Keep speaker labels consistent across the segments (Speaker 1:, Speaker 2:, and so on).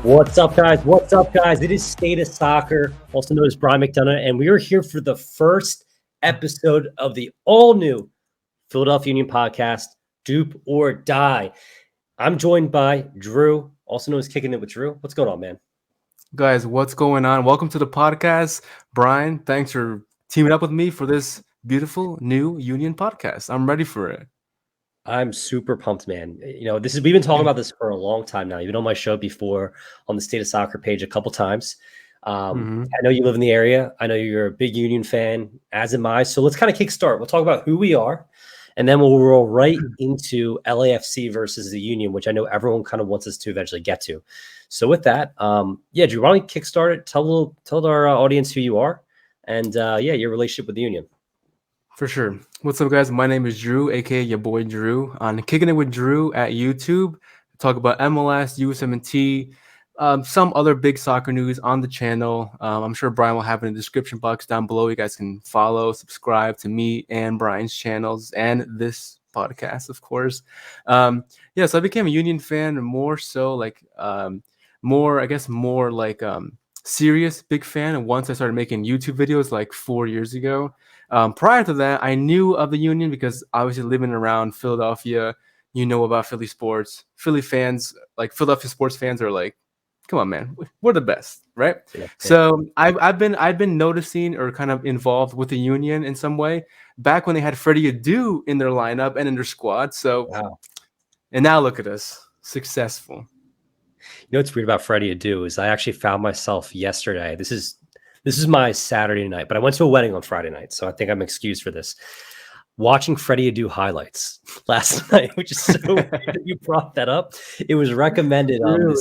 Speaker 1: What's up, guys? What's up, guys? It is State of Soccer, also known as Brian McDonough, and we are here for the first episode of the all-new Philadelphia Union podcast, DOOP or Die. I'm joined by Drew, also known as Kicking It with Drew. What's going on, man?
Speaker 2: Guys, what's going on? Welcome to the podcast. Brian, thanks for teaming up with me for this beautiful new Union podcast. I'm ready for it.
Speaker 1: I'm super pumped, man. We've been talking about this for a long time now. You've been on my show before on the State of Soccer page a couple times. I know you live in the area. I know you're a big Union fan, as am I. So let's kind of kickstart. We'll talk about who we are, and then we'll roll right into LAFC versus the Union, which I know everyone kind of wants us to eventually get to. So with that, Drew, why don't you kickstart it? Tell our audience who you are, and your relationship with the Union.
Speaker 2: For sure. What's up, guys? My name is Drew, aka your boy Drew. On Kicking It with Drew at YouTube, talk about MLS, USMNT, some other big soccer news on the channel. I'm sure Brian will have it in the description box down below. You guys can follow, subscribe to me and Brian's channels and this podcast, of course. So I became a Union fan more serious big fan once I started making YouTube videos like 4 years ago. Prior to that, I knew of the Union because obviously living around Philadelphia, you know about Philly sports. Philly fans, like Philadelphia sports fans, are like, come on, man, we're the best, right? Yeah. So I've been noticing or kind of involved with the Union in some way back when they had Freddie Adu in their lineup and in their squad. So, wow. And now look at us, successful.
Speaker 1: You know what's weird about Freddie Adu is I actually found myself yesterday. This is my Saturday night, but I went to a wedding on Friday night, so I think I'm excused for this. Watching Freddie Adu highlights last night, which is so weird that you brought that up. It was recommended on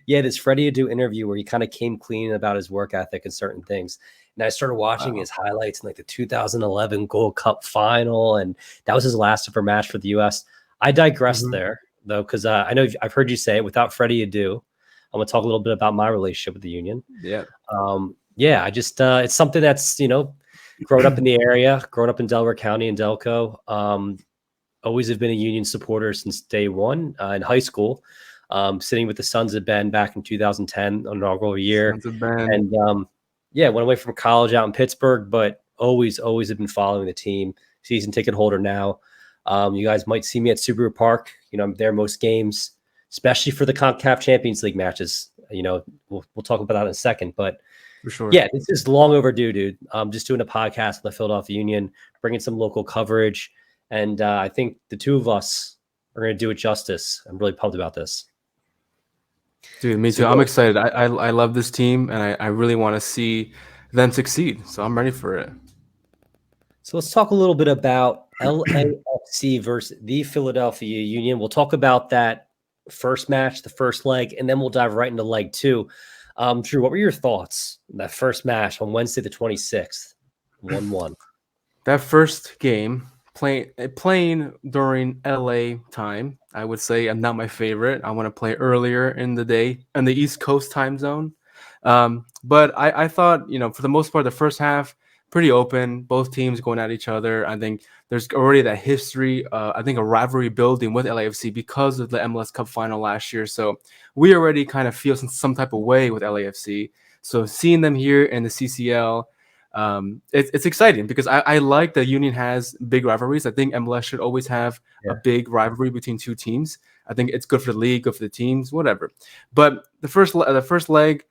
Speaker 1: this Freddie Adu interview where he kind of came clean about his work ethic and certain things. And I started watching his highlights in like the 2011 Gold Cup final, and that was his last ever match for the U.S. I digressed there, though, because I know I've heard you say without Freddie Adu, I'm going to talk a little bit about my relationship with the Union. I just it's something that's, grown up in the area, grown up in Delaware County and Delco. Always have been a Union supporter since day one in high school. Sitting with the Sons of Ben back in 2010, inaugural year. And went away from college out in Pittsburgh, but always have been following the team. Season ticket holder now. You guys might see me at Subaru Park. I'm there most games, especially for the CONCACAF Champions League matches. We'll talk about that in a second, but
Speaker 2: for sure.
Speaker 1: Yeah, this is long overdue, dude. Just doing a podcast on the Philadelphia Union, bringing some local coverage. And I think the two of us are going to do it justice. I'm really pumped about this.
Speaker 2: Dude, me too. I'm excited. I love this team, and I really want to see them succeed. So I'm ready for it.
Speaker 1: So let's talk a little bit about LAFC versus the Philadelphia Union. We'll talk about that first match, the first leg, and then we'll dive right into leg two. Drew, what were your thoughts on that first match on Wednesday the 26th? 1-1.
Speaker 2: That first game, playing during LA time, I would say I'm not my favorite. I want to play earlier in the day in the East Coast time zone. But I thought, for the most part, the first half, pretty open, both teams going at each other. I think there's already that history, I think a rivalry building with LAFC because of the MLS Cup final last year. So we already kind of feel some type of way with LAFC. So seeing them here in the CCL, it's exciting because I like that Union has big rivalries. I think MLS should always have a big rivalry between two teams. I think it's good for the league, good for the teams, whatever. But the first leg,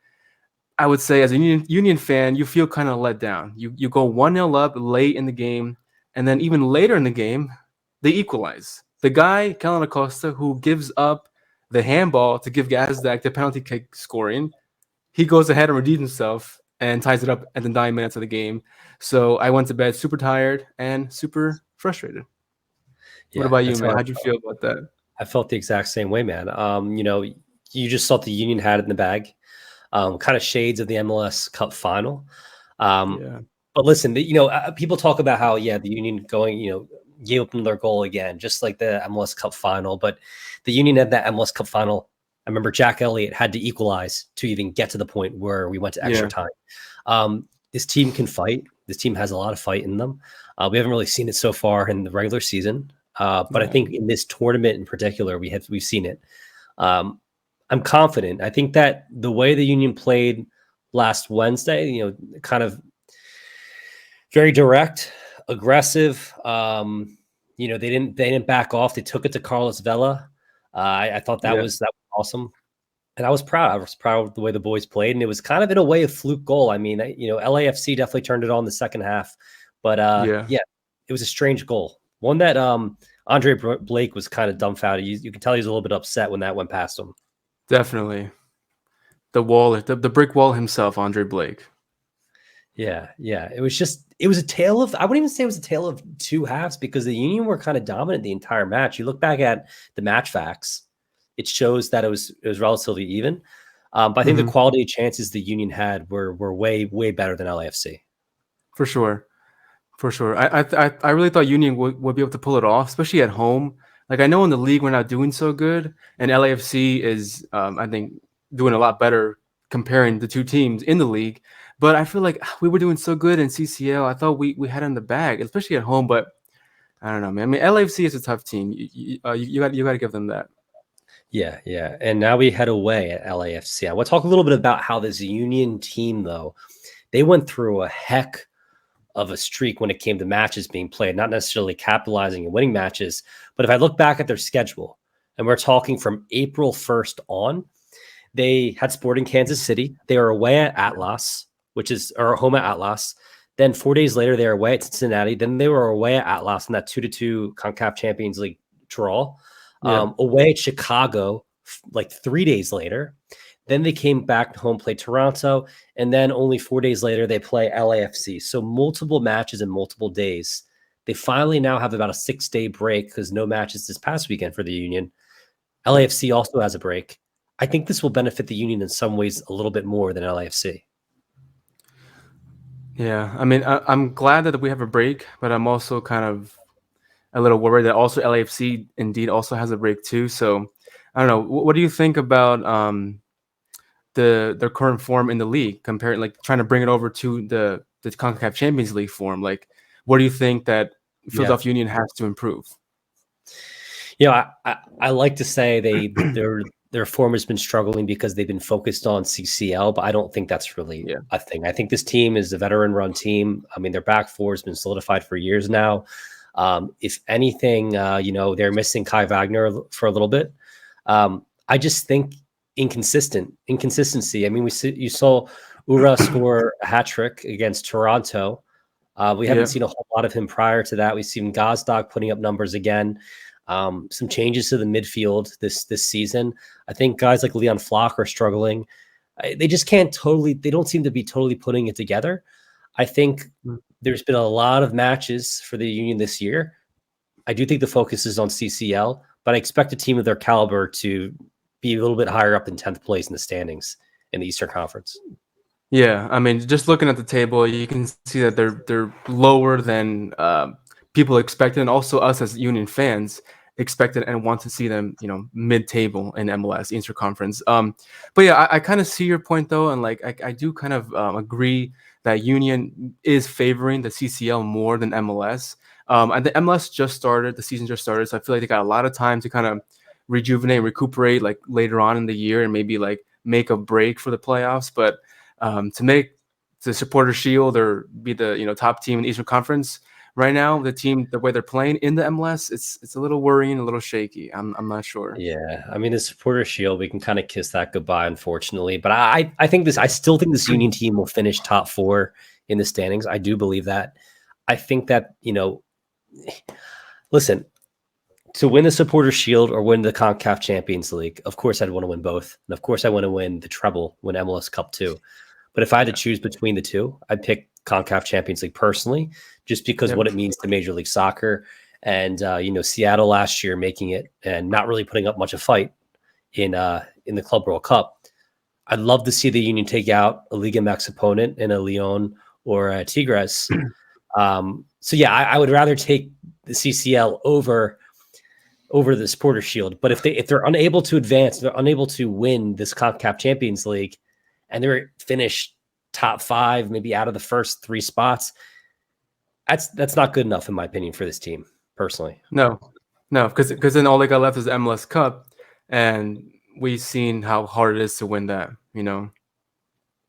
Speaker 2: I would say as a Union fan, you feel kind of let down. You go 1-0 up late in the game, and then even later in the game, they equalize. The guy, Kellen Acosta, who gives up the handball to give Gazdak the penalty kick scoring, he goes ahead and redeems himself and ties it up at the 9 minutes of the game. So I went to bed super tired and super frustrated. What about you, man? How'd you feel about that?
Speaker 1: I felt the exact same way, man. You just thought the Union had it in the bag. Kind of shades of the MLS Cup final. But listen, people talk about how, the Union going, gave up their goal again, just like the MLS Cup final. But the Union at that MLS Cup final, I remember Jack Elliott had to equalize to even get to the point where we went to extra time. This team can fight. This team has a lot of fight in them. We haven't really seen it so far in the regular season. But I think in this tournament in particular, we've seen it. I'm confident. I think that the way the Union played last Wednesday, kind of very direct, aggressive. They didn't back off. They took it to Carlos Vela. I thought that
Speaker 2: Yeah.
Speaker 1: was awesome, and I was proud. I was proud of the way the boys played, and it was kind of in a way a fluke goal. I mean, LAFC definitely turned it on the second half, but
Speaker 2: Yeah.
Speaker 1: it was a strange goal. One that Andre Blake was kind of dumbfounded. You could tell he was a little bit upset when that went past him.
Speaker 2: Definitely. The brick wall himself, Andre Blake.
Speaker 1: Yeah. It was a tale of, I wouldn't even say it was a tale of two halves because the Union were kind of dominant the entire match. You look back at the match facts, it shows that it was relatively even. But I think the quality of chances the Union had were way, way better than LAFC.
Speaker 2: For sure. I really thought Union would be able to pull it off, especially at home. Like, I know in the league we're not doing so good, and LAFC is, I think, doing a lot better comparing the two teams in the league. But I feel like we were doing so good in CCL. I thought we had in the bag, especially at home. But I don't know, man. I mean, LAFC is a tough team. You got to give them that.
Speaker 1: Yeah. And now we head away at LAFC. I want to talk a little bit about how this Union team, though, they went through a heck of a streak when it came to matches being played, not necessarily capitalizing and winning matches. But if I look back at their schedule, and we're talking from April 1st on, they had Sporting Kansas City. They were away at Atlas, or home at Atlas. Then 4 days later, they were away at Cincinnati. Then they were away at Atlas in that 2-2 CONCACAF Champions League draw.
Speaker 2: Yeah.
Speaker 1: Away at Chicago, like 3 days later. Then they came back home, played Toronto, and then only 4 days later, they play LAFC. So multiple matches in multiple days. They finally now have about a 6-day break because no matches this past weekend for the Union. LAFC also has a break. I think this will benefit the Union in some ways a little bit more than LAFC.
Speaker 2: Yeah, I mean, I'm glad that we have a break, but I'm also kind of a little worried that also LAFC indeed also has a break too. So I don't know. What do you think about their current form in the league, comparing, like, trying to bring it over to the CONCACAF Champions League form? Like, what do you think that Philadelphia Union has to improve?
Speaker 1: I like to say their form has been struggling because they've been focused on CCL, but I don't think that's really a thing. I think this team is a veteran-run team. I mean, their back four has been solidified for years now. If anything, they're missing Kai Wagner for a little bit. I just think inconsistency. I mean, you saw Ura score a hat trick against Toronto. We haven't seen a whole lot of him prior to that. We've seen Gazdag putting up numbers again. Some changes to the midfield this season. I think guys like Leon Flock are struggling. They just can't totally. They don't seem to be totally putting it together. I think there's been a lot of matches for the Union this year. I do think the focus is on CCL, but I expect a team of their caliber to be a little bit higher up in 10th place in the standings in the Eastern Conference.
Speaker 2: Yeah, I mean, just looking at the table, you can see that they're lower than people expected, and also us as Union fans expected and want to see them, mid-table in MLS Eastern Conference. But yeah, I kind of see your point though, and like I do kind of agree that Union is favoring the CCL more than MLS. And the MLS just started, the season just started, so I feel like they got a lot of time to kind of rejuvenate, recuperate, like later on in the year, and maybe like make a break for the playoffs. But to make the Supporter Shield or be the top team in the Eastern Conference right now, the way they're playing in the MLS, it's a little worrying, a little shaky. I'm not sure.
Speaker 1: Yeah, I mean, the Supporter Shield, we can kind of kiss that goodbye, unfortunately. But I still think this Union team will finish top 4 in the standings. I do believe that. I think that listen, to win the Supporter Shield or win the CONCACAF Champions League, of course I'd want to win both, and of course I want to win the treble, win MLS Cup too. But if I had to choose between the two, I'd pick CONCACAF Champions League personally, just because what it means to Major League Soccer. And Seattle last year making it and not really putting up much of a fight in the Club World Cup. I'd love to see the Union take out a Liga MX opponent in a Lyon or a Tigres. I would rather take the CCL over the Supporter Shield. But if they're unable to advance, they're unable to win this CONCACAF Champions League, and they're finished top 5, maybe out of the first 3 spots, that's not good enough in my opinion for this team personally.
Speaker 2: No, because then all they got left is MLS Cup, and we've seen how hard it is to win that.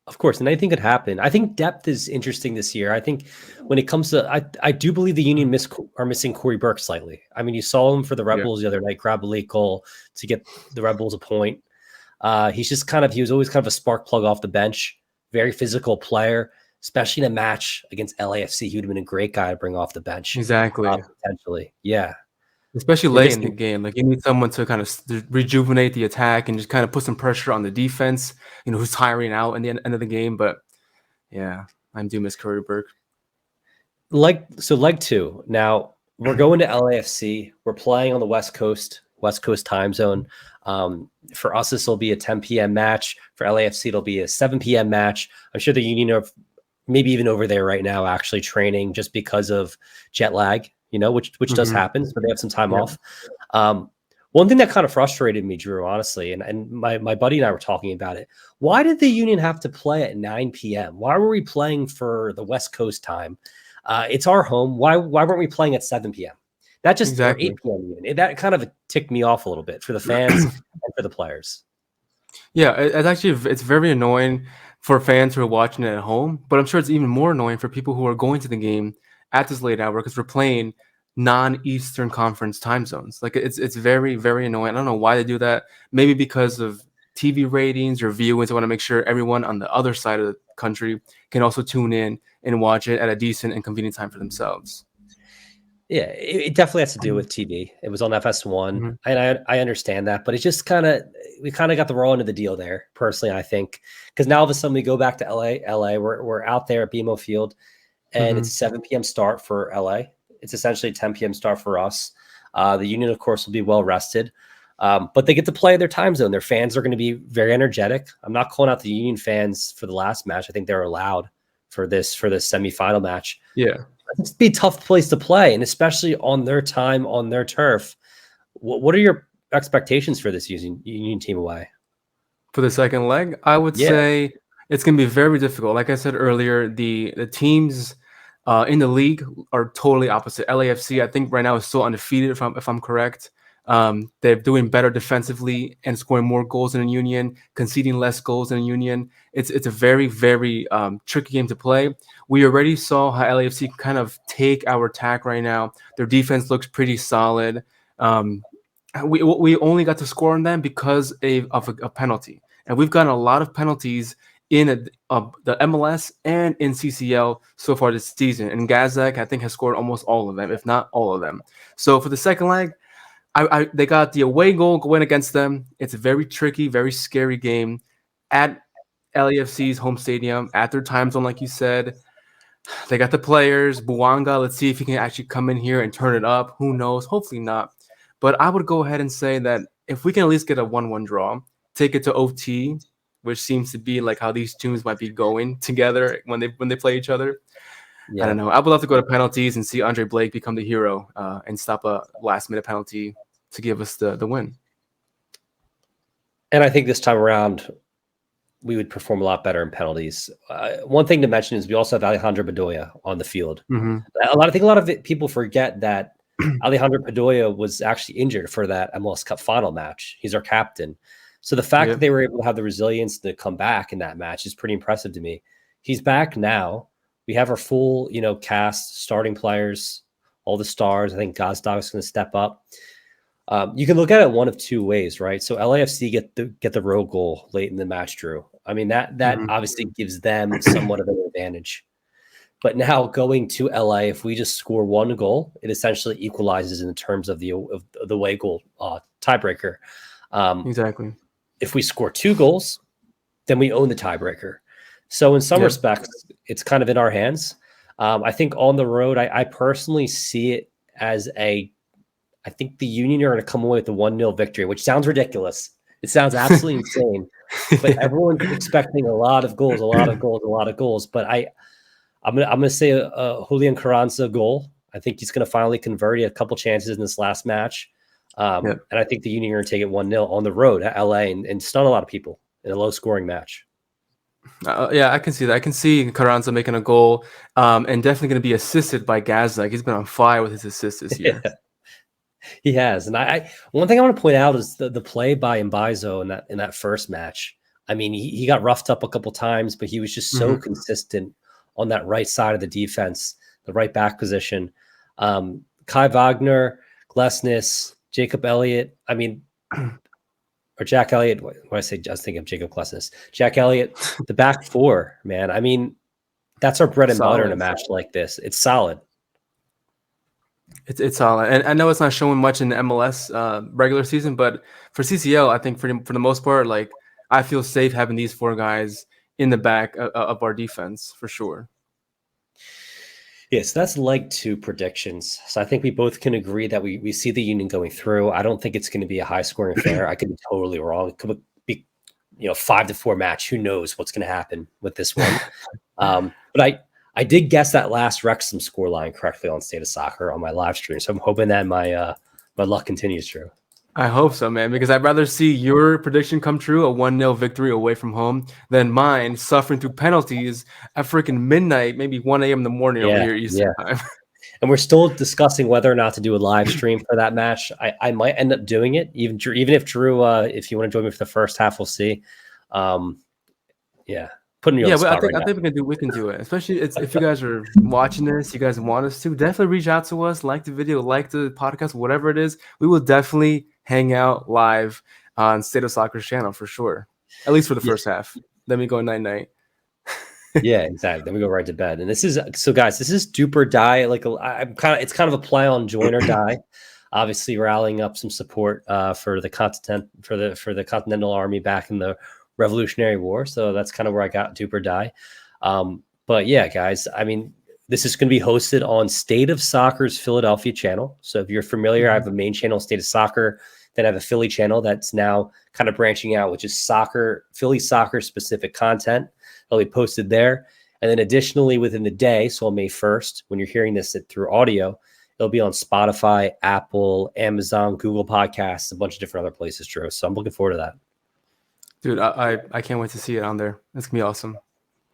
Speaker 1: Of course, and anything could happen. I think depth is interesting this year. I think when it comes to, I do believe the Union are missing Corey Burke slightly. I mean, you saw him for the Red
Speaker 2: Yeah,
Speaker 1: Bulls the other night, grab a late goal to get the Red Bulls a point. He was always kind of a spark plug off the bench, very physical player, especially in a match against LAFC. He would have been a great guy to bring off the bench,
Speaker 2: exactly.
Speaker 1: potentially. Yeah.
Speaker 2: Especially
Speaker 1: They're
Speaker 2: late in the
Speaker 1: missing,
Speaker 2: game, like you need someone to kind of rejuvenate the attack and just kind of put some pressure on the defense. Who's tiring out in the end of the game. But yeah, I do miss Curry Burke.
Speaker 1: leg two. Now we're going to LAFC. We're playing on the West Coast time zone. For us, this will be a 10 p.m. match. For LAFC, it'll be a 7 p.m. match. I'm sure the Union are maybe even over there right now, actually training just because of jet lag, which does happen. So they have some time off. One thing that kind of frustrated me, Drew, honestly, and my buddy and I were talking about it. Why did the Union have to play at 9 p.m.? Why were we playing for the West Coast time? It's our home. Why weren't we playing at 7 p.m.? That just or 8 p.m. even. That kind of ticked me off a little bit for the fans and for the players.
Speaker 2: Yeah, it's very annoying for fans who are watching it at home, but I'm sure it's even more annoying for people who are going to the game at this late hour because we're playing non-Eastern Conference time zones. Like it's very, very annoying. I don't know why they do that. Maybe because of TV ratings or viewings. I want to make sure everyone on the other side of the country can also tune in and watch it at a decent and convenient time for themselves.
Speaker 1: Yeah, it definitely has to do with TV. It was on FS1, and I understand that, but it just we kind of got the raw end of the deal there, personally, I think, because now all of a sudden we go back to LA, we're out there at BMO Field, and it's a 7 p.m. start for LA. It's essentially a 10 p.m. start for us. The Union, of course, will be well rested, but they get to play their time zone. Their fans are going to be very energetic. I'm not calling out the Union fans for the last match. I think they're allowed for this semifinal match.
Speaker 2: Yeah.
Speaker 1: It's be a tough place to play, and especially on their time, on their turf. What are your expectations for this Union team away?
Speaker 2: For the second leg, I would say it's going to be very difficult. Like I said earlier, the teams in the league are totally opposite. LAFC, I think right now is still undefeated, if I'm correct. They're doing better defensively and scoring more goals than a Union, conceding less goals than a Union. It's a very, very tricky game to play. We already saw how LAFC kind of take our attack right now. Their defense looks pretty solid. We only got to score on them because of a penalty. And we've gotten a lot of penalties in the MLS and in CCL so far this season. And Gazak, I think, has scored almost all of them, if not all of them. So for the second leg, they got the away goal going against them. It's a very tricky, very scary game at LAFC's home stadium, at their time zone, like you said. They got the players, Buanga. Let's see if he can actually come in here and turn it up. Who knows? Hopefully not. But I would go ahead and say that if we can at least get a 1-1 draw, take it to OT, which seems to be like how these teams might be going together when they play each other. Yeah. I don't know. I would love to go to penalties and see Andre Blake become the hero and stop a last-minute penalty to give us the win.
Speaker 1: And I think this time around, we would perform a lot better in penalties. One thing to mention is we also have Alejandro Bedoya on the field. A lot of people forget that Alejandro Bedoya was actually injured for that MLS Cup final match. He's our captain. So the fact that they were able to have the resilience to come back in that match is pretty impressive to me. He's back now. We have our full, cast, starting players, all the stars. I think Gazdag's going to step up. You can look at it one of two ways, right? So LAFC get the road goal late in the match, Drew. I mean, that obviously gives them somewhat of an advantage. But now going to LA, if we just score one goal, it essentially equalizes in terms of the away goal tiebreaker.
Speaker 2: Exactly.
Speaker 1: If we score two goals, then we own the tiebreaker. So in some respects, it's kind of in our hands. I think on the road, I personally see it as I think the Union are going to come away with a 1-0 victory, which sounds ridiculous. It sounds absolutely insane. But everyone's expecting a lot of goals. But I'm gonna say a Julian Carranza goal. I think he's going to finally convert. He had a couple chances in this last match. And I think the Union are going to take it 1-0 on the road at LA and stun a lot of people in a low-scoring match.
Speaker 2: I can see that. I can see Carranza making a goal and definitely going to be assisted by Gazak. He's been on fire with his assists this year.
Speaker 1: He has, and I one thing I want to point out is the play by Mbaizo in that first match. I mean, he got roughed up a couple times, but he was just so
Speaker 2: Mhm.
Speaker 1: consistent on that right side of the defense, the right back position. Kai Wagner, Glesnes, Jacob Elliott. I mean, or Jack Elliott. What I say? I was thinking of Jacob Glesnes. Jack Elliott, the back four, man. I mean, that's our bread and butter in a
Speaker 2: Solid.
Speaker 1: match like this. It's solid.
Speaker 2: It's solid, and I know it's not showing much in the MLS regular season, but for CCL, I think for the most part, like I feel safe having these four guys in the back of our defense for sure.
Speaker 1: Yeah, so that's leg two predictions. So I think we both can agree that we see the Union going through. I don't think it's going to be a high scoring affair. I could be totally wrong. It could be, 5-4 match. Who knows what's going to happen with this one? But I did guess that last Wrexham scoreline correctly on State of Soccer on my live stream. So I'm hoping that my luck continues true.
Speaker 2: I hope so, man, because I'd rather see your prediction come true, a 1-0 victory away from home, than mine suffering through penalties at freaking midnight, maybe 1 a.m. in the morning over
Speaker 1: Yeah,
Speaker 2: here Eastern time.
Speaker 1: And we're still discussing whether or not to do a live stream for that match. I might end up doing it, even if Drew, if you want to join me for the first half, we'll see. Yeah, putting you on
Speaker 2: Yeah,
Speaker 1: the
Speaker 2: but
Speaker 1: spot right
Speaker 2: I
Speaker 1: now.
Speaker 2: think we can do it. Especially if you guys are watching this, you guys want us to definitely reach out to us, like the video, like the podcast, whatever it is. We will definitely hang out live on State of Soccer's channel for sure. At least for the first half. Then we go night.
Speaker 1: Yeah, exactly. Then we go right to bed. And this is so, guys. This is Dupe or Die. It's kind of a play on Join or Die. Obviously, rallying up some support for the Continental Army back in the Revolutionary War. So that's kind of where I got Dupe or Die. But yeah, guys. I mean, this is going to be hosted on State of Soccer's Philadelphia channel. So if you're familiar, I have a main channel, State of Soccer. Then I have a Philly channel that's now kind of branching out, which is Philly soccer specific content. It'll be posted there. And then additionally within the day, so on May 1st, when you're hearing this through audio, it'll be on Spotify, Apple, Amazon, Google Podcasts, a bunch of different other places, Drew. So I'm looking forward to that.
Speaker 2: Dude, I can't wait to see it on there. It's gonna be awesome.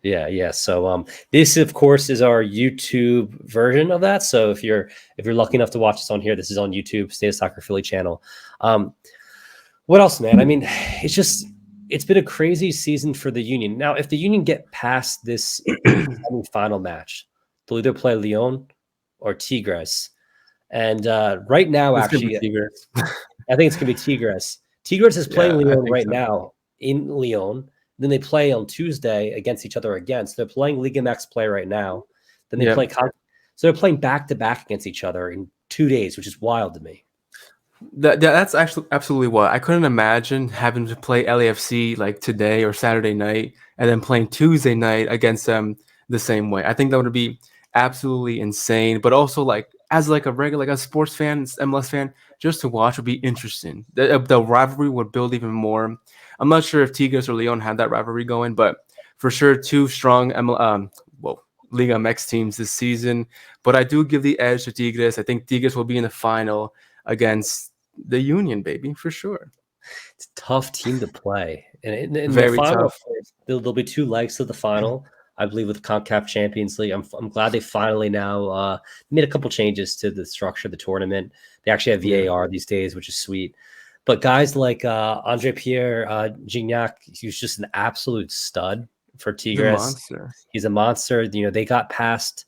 Speaker 1: Yeah. So this, of course, is our YouTube version of that. So if you're lucky enough to watch this on here, this is on YouTube, State of Soccer Philly channel. What else, man? I mean, it's been a crazy season for the Union. Now, if the Union get past this final match, they'll either play Lyon or Tigres. And right now,
Speaker 2: It's
Speaker 1: actually,
Speaker 2: Tigres.
Speaker 1: I think it's going to be Tigres. Tigres is playing Lyon right now in Lyon. Then they play on Tuesday against each other again. So they're playing Liga MX play right now. Then they play. So they're playing back-to-back against each other in 2 days, which is wild to me.
Speaker 2: That's actually absolutely what I couldn't imagine having to play LAFC like today or Saturday night and then playing Tuesday night against them the same way. I think that would be absolutely insane. But also as a regular a sports fan, MLS fan, just to watch would be interesting. The rivalry would build even more. I'm not sure if Tigres or Leon had that rivalry going, but for sure two strong Liga MX teams this season. But I do give the edge to Tigres. I think Tigres will be in the final against the Union, baby, for sure.
Speaker 1: It's a tough team to play. And in
Speaker 2: Very
Speaker 1: the final,
Speaker 2: tough.
Speaker 1: there'll be 2 legs to the final, I believe, with CONCACAF Champions League. I'm glad they finally now made a couple changes to the structure of the tournament. They actually have VAR these days, which is sweet. But guys like Andre Pierre Gignac, he's just an absolute stud for Tigres. He's a monster. They got past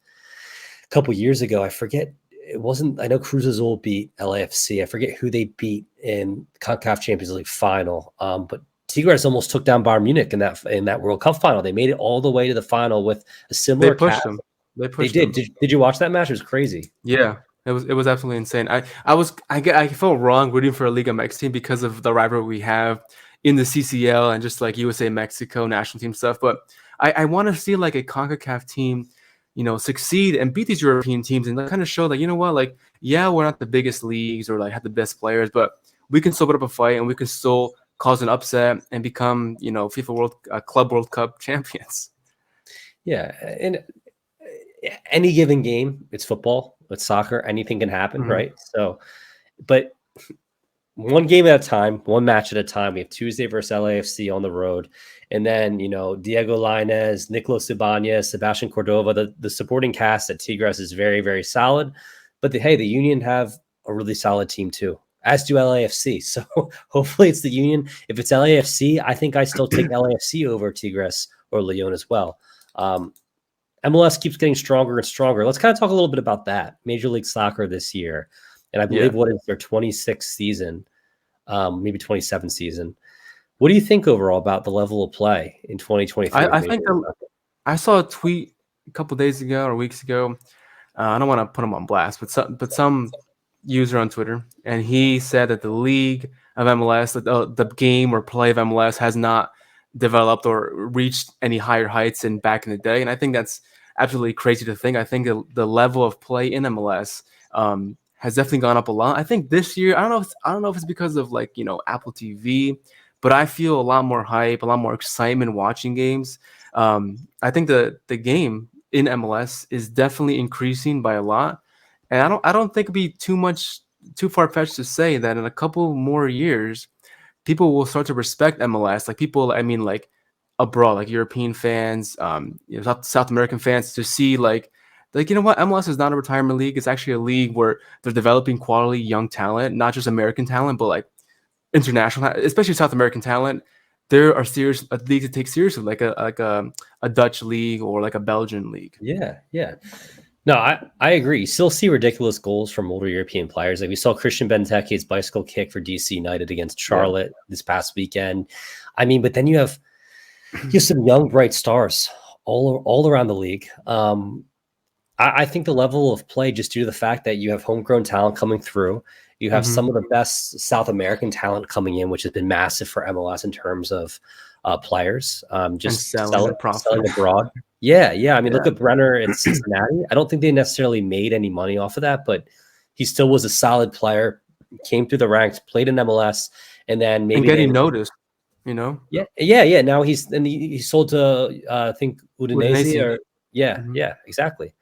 Speaker 1: a couple years ago. I forget. It wasn't. I know Cruz Azul beat LAFC. I forget who they beat in CONCACAF Champions League final. But Tigres almost took down Bayern Munich in that World Cup final. They made it all the way to the final with a similar.
Speaker 2: They pushed them. They
Speaker 1: did. Did you watch that match? It was crazy.
Speaker 2: Yeah, it was absolutely insane. I felt wrong rooting for a Liga MX team because of the rivalry we have in the CCL and just like USA Mexico national team stuff. But I want to see like a CONCACAF team, succeed and beat these European teams and kind of show that, we're not the biggest leagues or have the best players, but we can still put up a fight and we can still cause an upset and become, FIFA Club World Cup champions.
Speaker 1: Yeah, and any given game, it's football, it's soccer, anything can happen, right? So, but one game at a time, one match at a time. We have Tuesday versus LAFC on the road. And then, Diego Lainez, Nicolas Ibanez, Sebastian Cordova, the supporting cast at Tigres is very, very solid. But the Union have a really solid team too, as do LAFC. So hopefully it's the Union. If it's LAFC, I think I still take LAFC over Tigres or Lyon as well. MLS keeps getting stronger and stronger. Let's kind of talk a little bit about that. Major League Soccer this year, and I believe what is their 26th season, maybe 27th season. What do you think overall about the level of play in 2023?
Speaker 2: I think I saw a tweet a couple days ago or weeks ago. I don't want to put him on blast, but some user on Twitter, and he said that the league of MLS, the game or play of MLS, has not developed or reached any higher heights than back in the day. And I think that's absolutely crazy to think. I think the level of play in MLS has definitely gone up a lot. I think this year, I don't know if it's because of Apple TV, but I feel a lot more hype, a lot more excitement watching games. I think the game in MLS is definitely increasing by a lot. And I don't think it'd be too far-fetched to say that in a couple more years, people will start to respect MLS. Like people, I mean, like abroad, like European fans, South American fans, to see like you know what, MLS is not a retirement league. It's actually a league where they're developing quality young talent, not just American talent, but like international, especially South American talent. There are serious a league to take seriously, like a Dutch league or like a Belgian league.
Speaker 1: Yeah. No, I agree. You still see ridiculous goals from older European players. Like we saw Christian Benteke's bicycle kick for DC United against Charlotte this past weekend. I mean, but then you have some young, bright stars all around the league. I think the level of play, just due to the fact that you have homegrown talent coming through, you have some of the best South American talent coming in, which has been massive for MLS in terms of players. Just selling abroad. Yeah. I mean, look at Brenner in Cincinnati. I don't think they necessarily made any money off of that, but he still was a solid player, came through the ranks, played in MLS, and then maybe
Speaker 2: getting noticed,
Speaker 1: Yeah. Now he sold to I think Udinese. Yeah, exactly.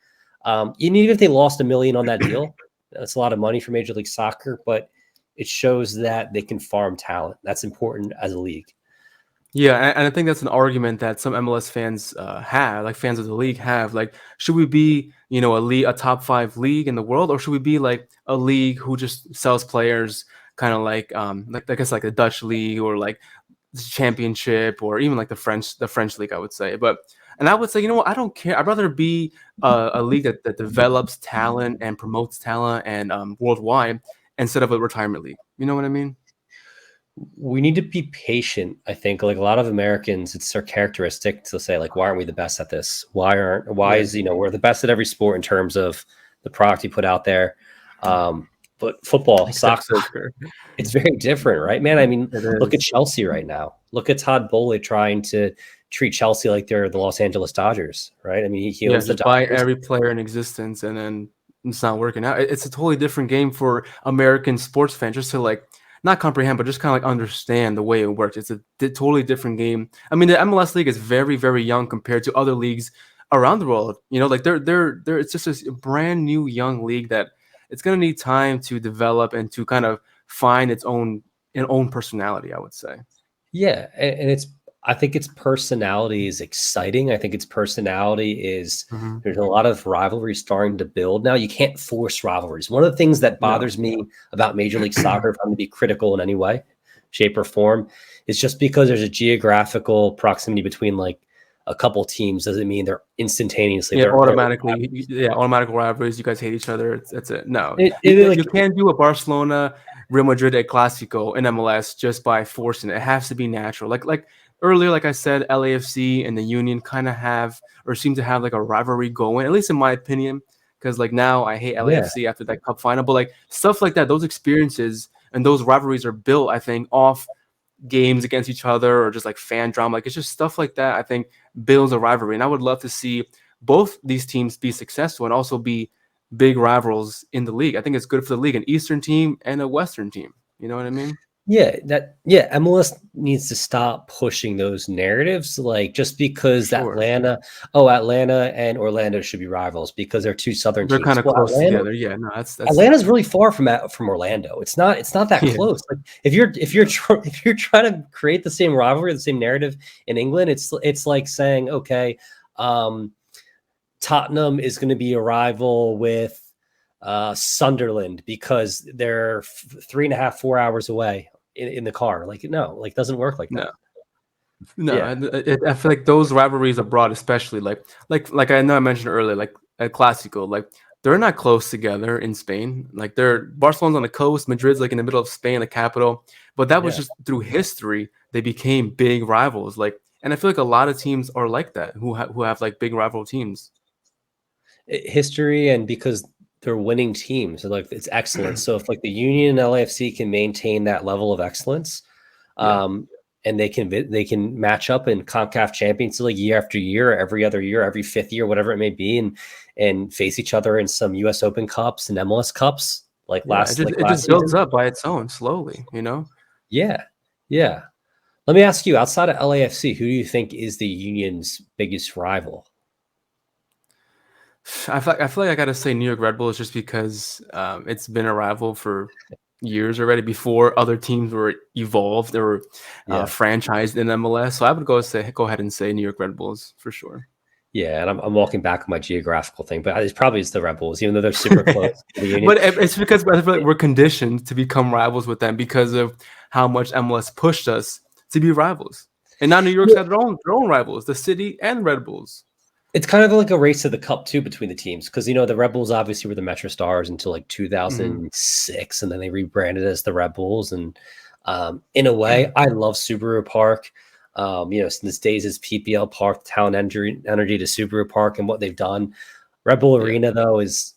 Speaker 1: Even if they lost $1 million on that deal, that's a lot of money for Major League Soccer, but it shows that they can farm talent. That's important as a league.
Speaker 2: Yeah, and I think that's an argument that some MLS fans have, like fans of the league have. Like, should we be, a top 5 league in the world, or should we be like a league who just sells players, kind of like I guess like the Dutch league or like the Championship or even like the French league, I would say. And I would say, I don't care. I'd rather be a league that develops talent and promotes talent and worldwide instead of a retirement league. You know what I mean?
Speaker 1: We need to be patient. I think like a lot of Americans, it's their characteristic to say like, why aren't we the best at this? Why is we're the best at every sport in terms of the product you put out there. But football, soccer, it's very different, right, man? I mean, look at Chelsea right now. Look at Todd Bowley trying to treat Chelsea like they're the Los Angeles Dodgers, right? I mean, he owns the Dodgers.
Speaker 2: Buy every player in existence, and then it's not working out. It's a totally different game for American sports fans, just to like not comprehend, but just kind of like understand the way it works. It's a totally different game. I mean, the MLS league is very, very young compared to other leagues around the world. Like they're it's just a brand new young league that it's going to need time to develop and to kind of find its own personality, I would say.
Speaker 1: Yeah, and I think its personality is exciting. I think its personality is there's a lot of rivalry starting to build now. You can't force rivalries. One of the things that bothers me about Major League Soccer, if I'm going to be critical in any way, shape, or form, is just because there's a geographical proximity between like a couple teams doesn't mean they're instantaneously
Speaker 2: automatic rivalries. You guys hate each other. It's it. No, you can't do a Barcelona Real Madrid El Clasico in MLS just by forcing it. It has to be natural. Like earlier, like I said, LAFC and the Union kind of have or seem to have like a rivalry going, at least in my opinion. Because like now I hate LAFC after that cup final, but like stuff like that, those experiences and those rivalries are built, I think, off games against each other or just like fan drama. Like it's just stuff like that, I think, builds a rivalry. And I would love to see both these teams be successful and also be big rivals in the league. I think it's good for the league, an Eastern team and a Western team. You know what I mean?
Speaker 1: MLS needs to stop pushing those narratives, like just because Atlanta and Orlando should be rivals because they're two Southern
Speaker 2: teams. They're kind of close together. Yeah, no, that's
Speaker 1: Atlanta's really far from Orlando. It's not that close. Like if you're trying to create the same rivalry, the same narrative in England, it's like saying, okay, Tottenham is going to be a rival with Sunderland because they're 3.5, 4 hours away in the car. Like, no, like, doesn't work like that.
Speaker 2: No,
Speaker 1: Yeah.
Speaker 2: I feel like those rivalries abroad, especially like I know I mentioned earlier, like at Clásico, like they're not close together in Spain. Like they're Barcelona's on the coast, Madrid's like in the middle of Spain, the capital. But that was
Speaker 1: Yeah.
Speaker 2: just through history they became big rivals. Like, and I feel like a lot of teams are like that who have like big rival teams.
Speaker 1: History, and because they're winning teams, so like it's excellence. So if like the Union and LAFC can maintain that level of excellence,
Speaker 2: Yeah.
Speaker 1: and they can match up in CONCACAF Champions League year after year, every other year, every fifth year, whatever it may be, and face each other in some U.S. Open Cups and MLS Cups
Speaker 2: Yeah, it
Speaker 1: last
Speaker 2: just builds
Speaker 1: season.
Speaker 2: up by its own slowly, you know.
Speaker 1: Yeah, yeah. Let me ask you, outside of LAFC, who do you think is the Union's biggest rival?
Speaker 2: I feel like I gotta say New York Red Bulls just because it's been a rival for years already before other teams were evolved or
Speaker 1: Yeah.
Speaker 2: franchised in MLS. So I would go ahead and say New York Red Bulls for sure.
Speaker 1: Yeah, and I'm walking back on my geographical thing, but it's probably the Rebels, even though they're super close to the Union.
Speaker 2: But it's because I feel like we're conditioned to become rivals with them because of how much MLS pushed us to be rivals. And now New York's had their own rivals, the City and Red Bulls.
Speaker 1: It's kind of like a race to the cup too between the teams, because the Rebels obviously were the Metro Stars until like 2006, and then they rebranded as the Red Bulls. And in a way, I love Subaru Park. Since days as PPL Park, Town Energy to Subaru Park, and what they've done. Red Bull Arena though is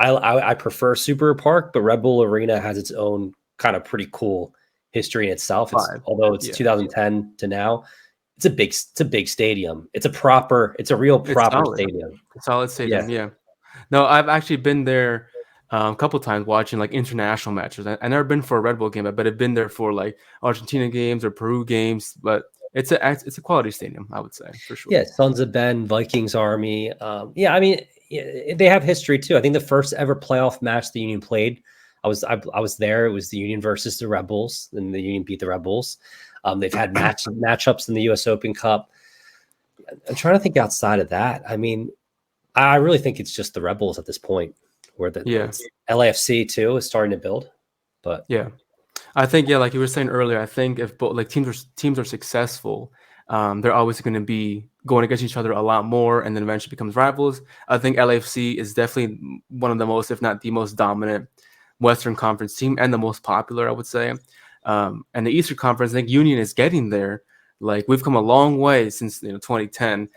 Speaker 1: I prefer Subaru Park, but Red Bull Arena has its own kind of pretty cool history in itself. Although it's 2010 to now. It's a big stadium. It's a real proper stadium.
Speaker 2: Solid stadium, yeah. No, I've actually been there a couple times watching like international matches. I never been for a Red Bull game, but I've been there for like Argentina games or Peru games. But it's a quality stadium, I would say, for sure.
Speaker 1: Yeah, Sons of Ben, Vikings Army. I mean, they have history too. I think the first ever playoff match the Union played, I was there. It was the Union versus the Red Bulls, and the Union beat the Red Bulls. They've had matchups in the U.S. Open Cup. I'm trying to think outside of that. I mean, I really think it's just the Red Bulls at this point, where the LAFC too is starting to build. But
Speaker 2: yeah, I think like you were saying earlier, I think if both like teams are successful, they're always going to be going against each other a lot more, and then eventually becomes rivals. I think LAFC is definitely one of the most, if not the most dominant Western Conference team and the most popular, I would say. And the Eastern Conference, I think Union is getting there. Like we've come a long way since 2010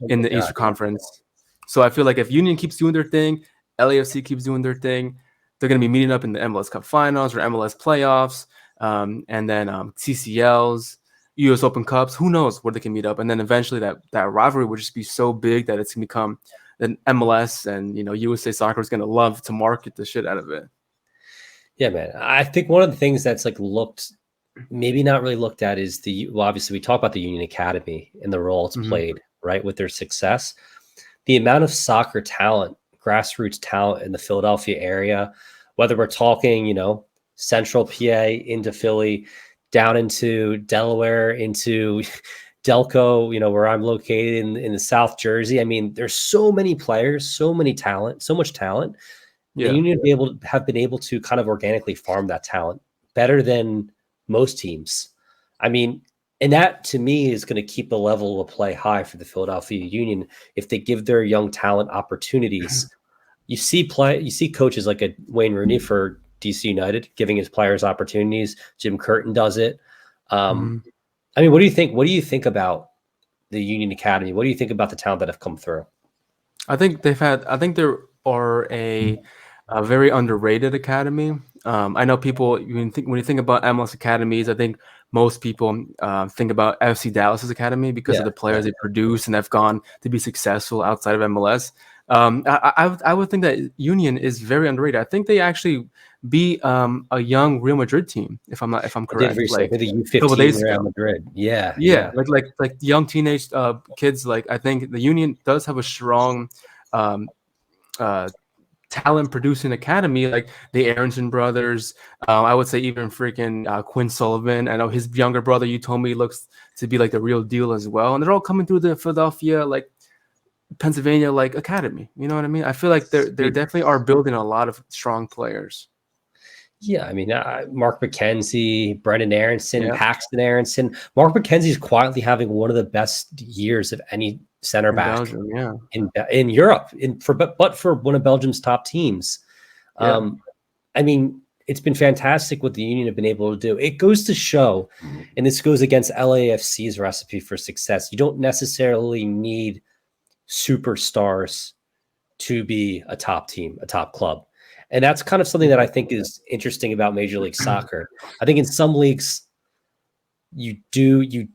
Speaker 2: in the Eastern Conference. So I feel like if Union keeps doing their thing, LAFC keeps doing their thing, they're going to be meeting up in the MLS Cup Finals or MLS playoffs, and then CCLs, US Open Cups. Who knows where they can meet up? And then eventually that rivalry will just be so big that it's going to become an MLS, and USA Soccer is going to love to market the shit out of it.
Speaker 1: Yeah, man. I think one of the things that's like maybe not really looked at is obviously we talk about the Union Academy and the role it's played, right, with their success. The amount of soccer talent, grassroots talent in the Philadelphia area, whether we're talking, Central PA into Philly, down into Delaware, into Delco, where I'm located in the South Jersey. I mean, there's so many players, so much talent. The Union have been able to kind of organically farm that talent better than most teams. I mean, and that to me is going to keep the level of play high for the Philadelphia Union if they give their young talent opportunities. You see coaches like a Wayne Rooney for DC United giving his players opportunities. Jim Curtin does it. I mean, what do you think? What do you think about the Union Academy? What do you think about the talent that have come through?
Speaker 2: I think there are a very underrated academy. I know people when you think about MLS academies, I think most people think about FC Dallas's academy because of the players they produce and have gone to be successful outside of MLS. I would think that Union is very underrated. I think they actually beat a young Real Madrid team, if I'm correct.
Speaker 1: Like the U15 Real Madrid. Yeah.
Speaker 2: Like young teenage kids. Like I think the Union does have a strong talent producing academy, like the Aronson brothers. I would say even freaking Quinn Sullivan. I know his younger brother, you told me, looks to be like the real deal as well. And they're all coming through the Philadelphia Pennsylvania like academy. You know what I mean? I feel like they definitely are building a lot of strong players.
Speaker 1: Yeah, I mean, Mark McKenzie, Brendan Aronson,
Speaker 2: Yeah,
Speaker 1: Paxton Aronson. Mark McKenzie is quietly having one of the best years of any center
Speaker 2: in
Speaker 1: back
Speaker 2: Belgium. Yeah,
Speaker 1: in Europe, but for one of Belgium's top teams.
Speaker 2: yeah,
Speaker 1: I mean, it's been fantastic what the Union have been able to do. It goes to show, and this goes against LAFC's recipe for success. You don't necessarily need superstars to be a top team, a top club. And that's kind of something that I think is interesting about Major League Soccer. I think in some leagues you need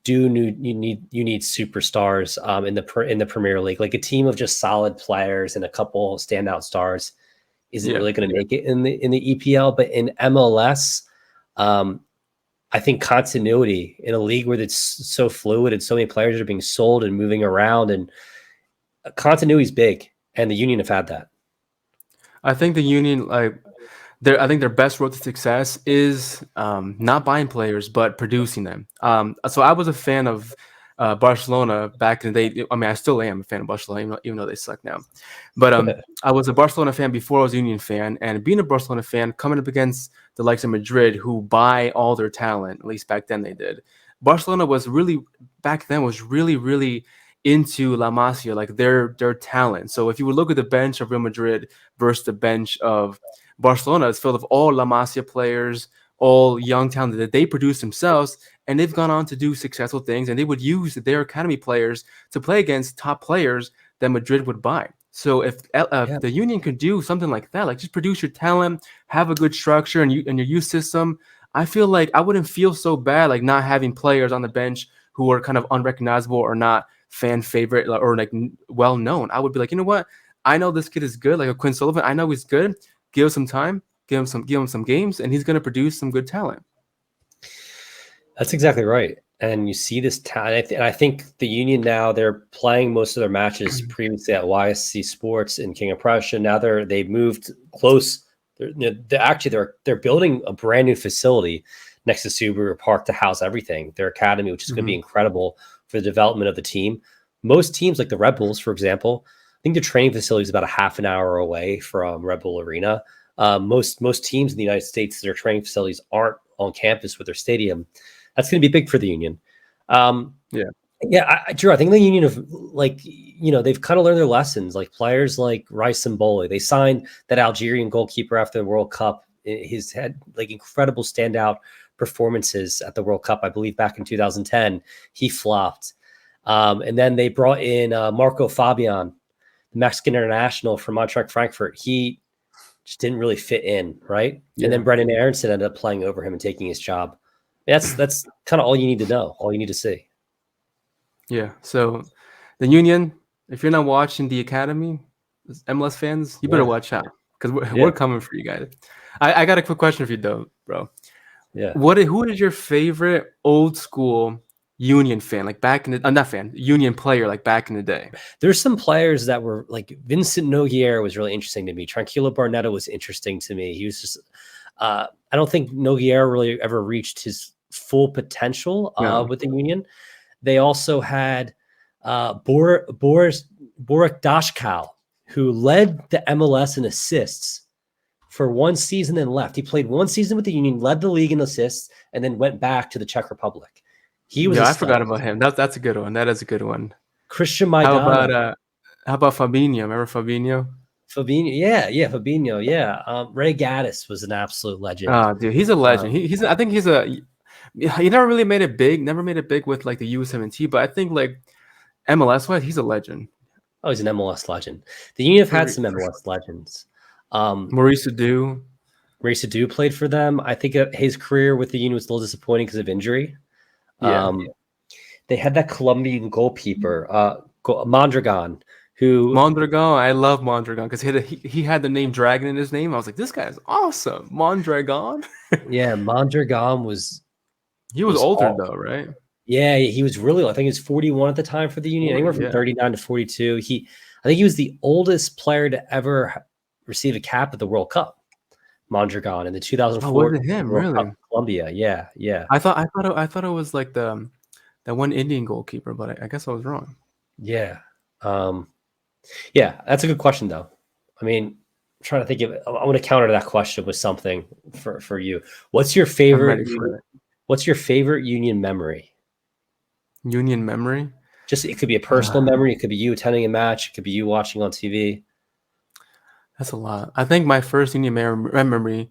Speaker 1: superstars in the Premier League. Like a team of just solid players and a couple standout stars isn't
Speaker 2: yeah.
Speaker 1: really going to make it in the EPL, but in MLS, I think continuity in a league where it's so fluid and so many players are being sold and moving around, and continuity is big, and the Union have had that.
Speaker 2: I think the Union I think their best road to success is not buying players but producing them. So I was a fan of Barcelona back in the day. I mean, I still am a fan of Barcelona, even though they suck now. But I was a Barcelona fan before I was a Union fan, and being a Barcelona fan, coming up against the likes of Madrid, who buy all their talent, at least back then they did. Barcelona was really really into La Masia, like their talent. So if you would look at the bench of Real Madrid versus the bench of Barcelona, is filled with all La Masia players, all young talent that they produce themselves, and they've gone on to do successful things. And they would use their academy players to play against top players that Madrid would buy. So if the Union could do something like that, like just produce your talent, have a good structure and your youth system, I feel like I wouldn't feel so bad like not having players on the bench who are kind of unrecognizable or not fan favorite or like well known. I would be like, you know what? I know this kid is good, like a Quinn Sullivan. I know he's good. Give him some time, give him some games, and he's going to produce some good talent.
Speaker 1: That's exactly right. And you see this talent. And I think the Union now, they're playing most of their matches previously at YSC Sports in King of Prussia. Now they've moved close. They're building a brand new facility next to Subaru Park to house everything. Their academy, which is going to be incredible for the development of the team. Most teams, like the Red Bulls, for example, I think their training facility is about a half an hour away from Red Bull Arena. Most teams in the United States, their training facilities aren't on campus with their stadium. That's going to be big for the Union. Drew, I think the Union of they've kind of learned their lessons. Like players like Rice and Bowley, they signed that Algerian goalkeeper after the World Cup. He's had like incredible standout performances at the World Cup. I believe back in 2010, he flopped. And then they brought in Marco Fabian, the Mexican international from Eintracht Frankfurt. He just didn't really fit in, right?
Speaker 2: Yeah.
Speaker 1: And then Brendan Aronson ended up playing over him and taking his job. That's kind of all you need to know, all you need to see.
Speaker 2: Yeah. So the Union, if you're not watching the academy, MLS fans, you better watch out because we're coming for you guys. I got a quick question for you though, bro.
Speaker 1: Yeah.
Speaker 2: Who is your favorite old school Union fan, like back in the not fan, Union player, like back in the day?
Speaker 1: There's some players that were like Vincent Nogueira was really interesting to me. Tranquilo Barnetta was interesting to me. He was just I don't think Nogueira really ever reached his full potential with the Union. They also had Boris Dashkow, who led the MLS in assists for one season and left. He played one season with the Union, led the league in assists, and then went back to the Czech Republic. He was.
Speaker 2: I forgot about him. That's a good one. That is a good one.
Speaker 1: Christian Maidana.
Speaker 2: How about Fabinho? Remember Fabinho?
Speaker 1: Fabinho, Fabinho, yeah. Ray Gaddis was an absolute legend.
Speaker 2: Oh, dude, he's a legend. I think he never really made it big. Never made it big with like the U17, but I think like MLS wise, he's a legend.
Speaker 1: Oh, he's an MLS legend. The Union have had some MLS legends.
Speaker 2: Maurice
Speaker 1: Adu played for them. I think his career with the Union was a little disappointing because of injury. They had that Colombian goalkeeper, Mondragon.
Speaker 2: Mondragon, I love Mondragon because he had the name Dragon in his name. I was like, this guy is awesome, Mondragon.
Speaker 1: Yeah, Mondragon was.
Speaker 2: He was older though, right?
Speaker 1: Yeah, he was really. I think he was 41 at the time for the Union, anywhere from 39 to 42. I think he was the oldest player to ever receive a cap at the World Cup. Mondragon in the 2004
Speaker 2: was it him?
Speaker 1: World
Speaker 2: Really?
Speaker 1: Cup, Colombia. Yeah.
Speaker 2: I thought it was like that one Indian goalkeeper, but I guess I was wrong.
Speaker 1: Yeah. Yeah, that's a good question, though. I mean, I'm trying to think of. I want to counter that question with something for you. What's your
Speaker 2: I'm
Speaker 1: favorite?
Speaker 2: ready for it.
Speaker 1: What's your favorite Union memory?
Speaker 2: Union memory.
Speaker 1: Just it could be a personal
Speaker 2: Uh,
Speaker 1: memory. It could be you attending a match. It could be you watching on TV.
Speaker 2: that's a lot. I think my first Union memory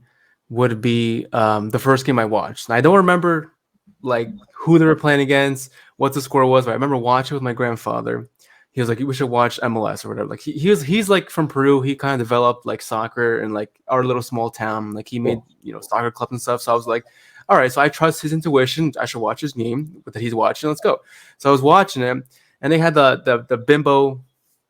Speaker 2: would be the first game I watched. And I don't remember like who they were playing against, what the score was, but I remember watching with my grandfather. He was like, "We should watch MLS or whatever." Like he's like from Peru. He kind of developed like soccer in like our little small town. Like he made soccer clubs and stuff. So I was like, "All right, so I trust his intuition. I should watch his game that he's watching. Let's go." So I was watching him, and they had the Bimbo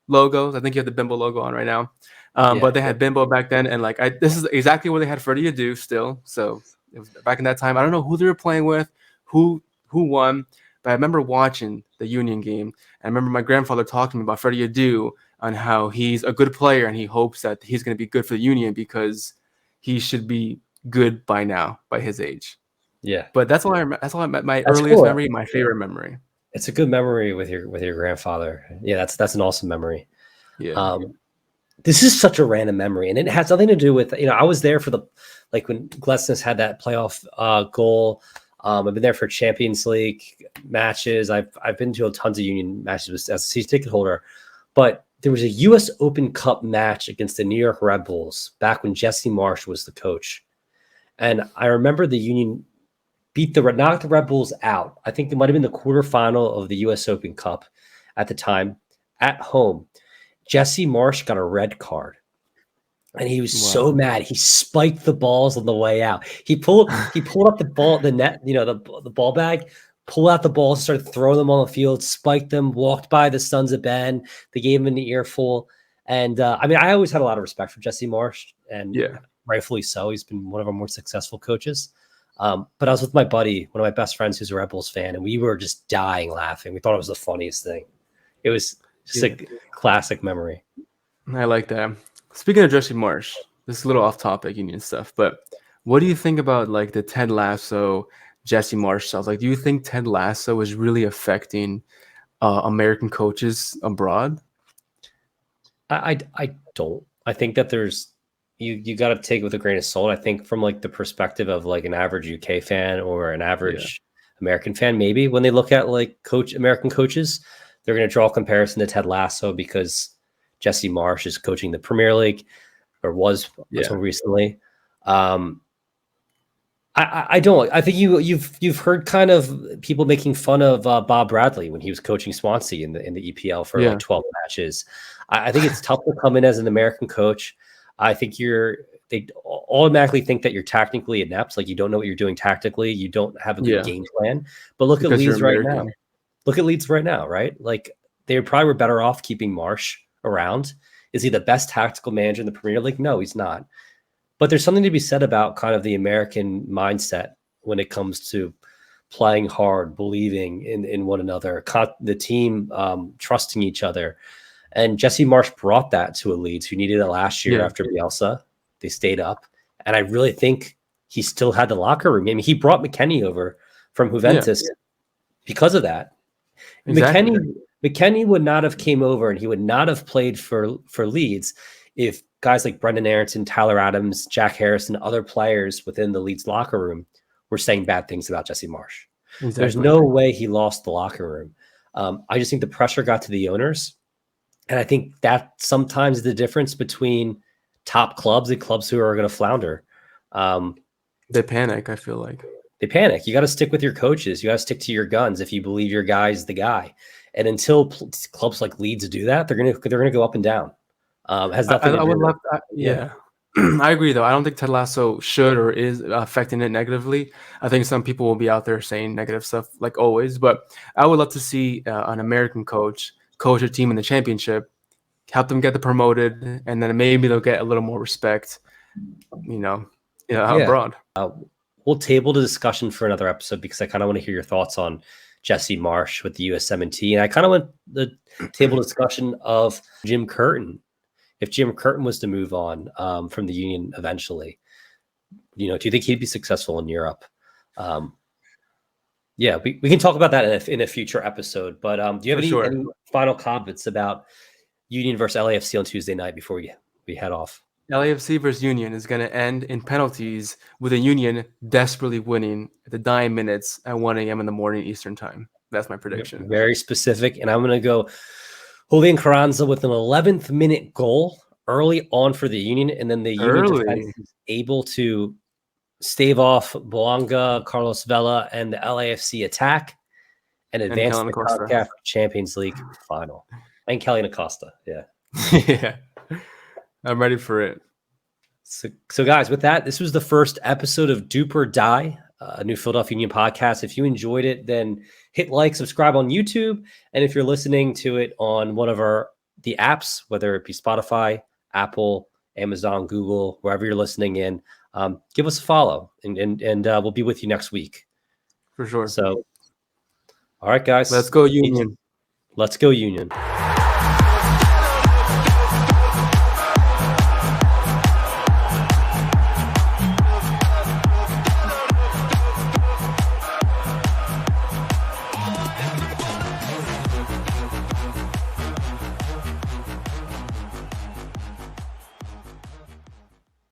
Speaker 2: logos. I think you have the Bimbo logo on right now.
Speaker 1: Yeah,
Speaker 2: But they had Bimbo back then, and like this is exactly what they had Freddie Adu still. So it was back in that time. I don't know who they were playing with, who won, but I remember watching the Union game. I remember my grandfather talking to me about Freddie Adu on how he's a good player and he hopes that he's going to be good for the Union because he should be good by now, by his age.
Speaker 1: yeah.
Speaker 2: But that's all my
Speaker 1: That's
Speaker 2: earliest
Speaker 1: cool.
Speaker 2: memory, my favorite memory.
Speaker 1: It's a good memory with your grandfather. Yeah, that's an awesome memory.
Speaker 2: Yeah.
Speaker 1: This is such a random memory, and it has nothing to do with I was there for the when Glesnes had that playoff goal. I've been there for Champions League matches. I've been to tons of Union matches as a season ticket holder, but there was a U.S. Open Cup match against the New York Red Bulls back when Jesse Marsh was the coach, and I remember the Union knocked the Red Bulls out. I think it might have been the quarterfinal of the U.S. Open Cup at the time at home. Jesse Marsh got a red card. And he was so mad. He spiked the balls on the way out. He pulled up the net, the ball bag, pulled out the balls, started throwing them on the field, spiked them, walked by the Sons of Ben. They gave him an earful. And I always had a lot of respect for Jesse Marsh, and rightfully so. He's been one of our more successful coaches. But I was with my buddy, one of my best friends who's a Red Bulls fan, and we were just dying laughing. We thought it was the funniest thing. It was just a classic memory.
Speaker 2: I like that. Speaking of Jesse Marsh, this is a little off topic Union stuff, but what do you think about like the Ted Lasso, Jesse Marsh stuff? Like, do you think Ted Lasso is really affecting American coaches abroad?
Speaker 1: I don't. I think that there's you got to take it with a grain of salt. I think from like the perspective of like an average UK fan or an average American fan, maybe when they look at like American coaches, they're going to draw a comparison to Ted Lasso because Jesse Marsh is coaching the Premier League, or was until recently. I don't. I think you've heard kind of people making fun of Bob Bradley when he was coaching Swansea in the EPL for like 12 matches. I think it's tough to come in as an American coach. I think they automatically think that you're technically inept, like you don't know what you're doing tactically, you don't have a good game plan. But look at Leeds right now. Look at Leeds right now, right? Like they probably were better off keeping Marsh around. Is he the best tactical manager in the Premier League? No, he's not. But there's something to be said about kind of the American mindset when it comes to playing hard, believing in one another, the team trusting each other. And Jesse Marsh brought that to a Leeds who needed it last year after Bielsa. They stayed up. And I really think he still had the locker room. I mean, he brought McKennie over from Juventus because of that. Exactly. McKennie would not have came over and he would not have played for Leeds if guys like Brendan Aronson, Tyler Adams, Jack Harris, and other players within the Leeds locker room were saying bad things about Jesse Marsh. Exactly. There's no way he lost the locker room. I just think the pressure got to the owners. And I think that sometimes the difference between top clubs and clubs who are going to flounder.
Speaker 2: They panic, I feel like.
Speaker 1: They panic. You got to stick with your coaches. You got to stick to your guns if you believe your guy's the guy. And until clubs like Leeds do that, they're gonna go up and down. Has nothing.
Speaker 2: I agree, though. I don't think Ted Lasso should or is affecting it negatively. I think some people will be out there saying negative stuff, like always. But I would love to see an American coach a team in the championship, help them get promoted, and then maybe they'll get a little more respect. Abroad.
Speaker 1: We'll table the discussion for another episode because I kind of want to hear your thoughts on Jesse Marsh with the US-17. I kind of want the table discussion of Jim Curtin. If Jim Curtin was to move on from the Union eventually, do you think he'd be successful in Europe? We can talk about that in a future episode. But do you have any final comments about Union versus LAFC on Tuesday night before we head off.
Speaker 2: LAFC versus Union is going to end in penalties with a Union desperately winning at the dying minutes at 1 a.m. in the morning Eastern time. That's my prediction.
Speaker 1: Very specific. And I'm going to go Julian Carranza with an 11th minute goal early on for the Union. And then the Union defense is able to stave off Boanga, Carlos Vela, and the LAFC attack and advance to the CONCACAF Champions League final. And Kelly Acosta. Yeah.
Speaker 2: Yeah. I'm ready for it.
Speaker 1: So guys, with that, this was the first episode of DOOP or Die, a new Philadelphia Union podcast. If you enjoyed it, then hit like, subscribe on YouTube. And if you're listening to it on one of the apps, whether it be Spotify, Apple, Amazon, Google, wherever you're listening in, give us a follow and we'll be with you next week.
Speaker 2: For sure.
Speaker 1: So, all right, guys.
Speaker 2: Let's go Union.
Speaker 1: Let's go Union.